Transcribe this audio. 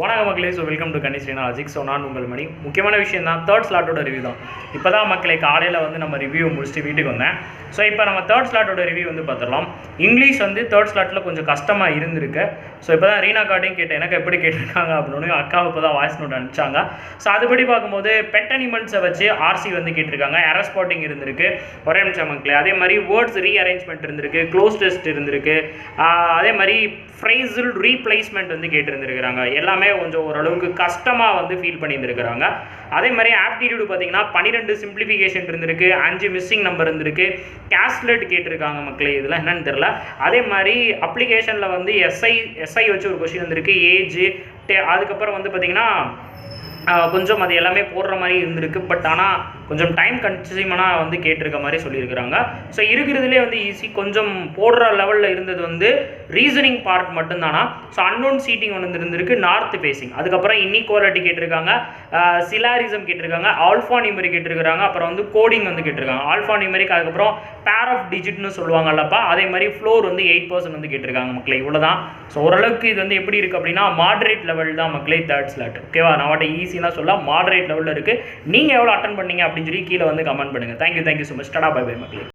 வணக்கம் மக்களே. So welcome to kaneeshreenalogics. So நான் உங்கள் மணி. முக்கியமான விஷயம் தான் தேர்ட் ஸ்லாட்டோட ரிவ்யூ தான். இப்போ தான் மக்களை காலையில் நம்ம ரிவ்யூ முடிச்சுட்டு வீட்டுக்கு வந்தேன். ஸோ இப்போ நம்ம தேர்ட் ஸ்லாட்டோட ரிவ்யூ பார்த்துடலாம். இங்கிலீஷ் தேர்ட் ஸ்லாட்டில் கொஞ்சம் கஷ்டமாக இருந்திருக்கு. ஸோ இப்போ தான் ரீனா கார்டையும் கேட்டேன், எனக்கு எப்படி கேட்டிருக்காங்க அப்படின்னு. அக்காவை இப்போ தான் வாய்ஸ் நோட் அனுப்பிச்சாங்க. ஸோ அதுபடி பார்க்கும்போது பெட் அனிமல்ஸை வச்சு ஆர்சி கேட்டிருக்காங்க. எரர் ஸ்பாட்டிங் இருந்திருக்கு. ஒரே நிமிஷம் மக்களே. அதே மாதிரி வேர்ட்ஸ் ரீஅரேஞ்ச்மெண்ட் இருந்திருக்கு. க்ளோஸ் டெஸ்ட் இருந்திருக்கு. அதே மாதிரி ஃப்ரேஸில் ரீப்ளேஸ்மெண்ட் கேட்டிருந்துருக்கிறாங்க. எல்லாமே கொஞ்சம் ஓரளவுக்கு கஷ்டமாக ஃபீல் பண்ணியிருந்துருக்கிறாங்க. அதே மாதிரி ஆப்டிடியூடு பார்த்தீங்கன்னா 12 சிம்பிளிஃபிகேஷன் இருந்திருக்கு, 5 மிஸ்ஸிங் நம்பர் இருந்திருக்கு, கேஸ்லெட் கேட்டிருக்காங்க மக்களே. இதெல்லாம் என்னன்னு தெரியல. அதே மாதிரி அப்ளிகேஷனில் எஸ்ஐ வச்சு ஒரு கொஸ்டின் வந்திருக்கு, ஏஜ், அதுக்கப்புறம் பார்த்தீங்கன்னா கொஞ்சம் அது எல்லாமே போடுற மாதிரி இருந்திருக்கு. பட் ஆனால் கொஞ்சம் டைம் கன்சியூமனாக கேட்டிருக்க மாதிரி சொல்லியிருக்கிறாங்க. ஸோ இருக்கிறதுலே ஈஸி, கொஞ்சம் போடுற லெவலில் இருந்தது ரீசனிங் பார்ட் மட்டும்தானா. ஸோ அன்னோன் சீட்டிங் இருந்திருக்கு, நார்த் ஃபேஸிங், அதுக்கப்புறம் இன்இக்வாலிட்டி கேட்டிருக்காங்க, சிலாரிசம் கேட்டிருக்காங்க, ஆல்ஃபா நியூமெரிக் கேட்டிருக்கிறாங்க, அப்புறம் கோடிங் கேட்டிருக்காங்க. ஆல்ஃபா நியூமெரிக், அதுக்கப்புறம் பேர் ஆஃப் டிஜிட்னு சொல்லுவாங்கல்லப்பா, அதே மாதிரி ஃப்ளோர் 8% கேட்டிருக்காங்க மக்களே. இவ்வளோதான். ஸோ ஓரளவுக்கு இது எப்படி இருக்குது அப்படின்னா மாடரேட் லெவல் தான் மக்களே தேர்ட் ஸ்லாட். ஓகேவா? நான் ஈஸியாக சொல்ல மாடரேட் லெவலில் இருக்குது. நீங்கள் எவ்வளோ அட்டன் பண்ணீங்க அப்படின்னு சொல்லி கீழே கமெண்ட் பண்ணுங்கள். Thank you so much. Tata bye bye மக்களே.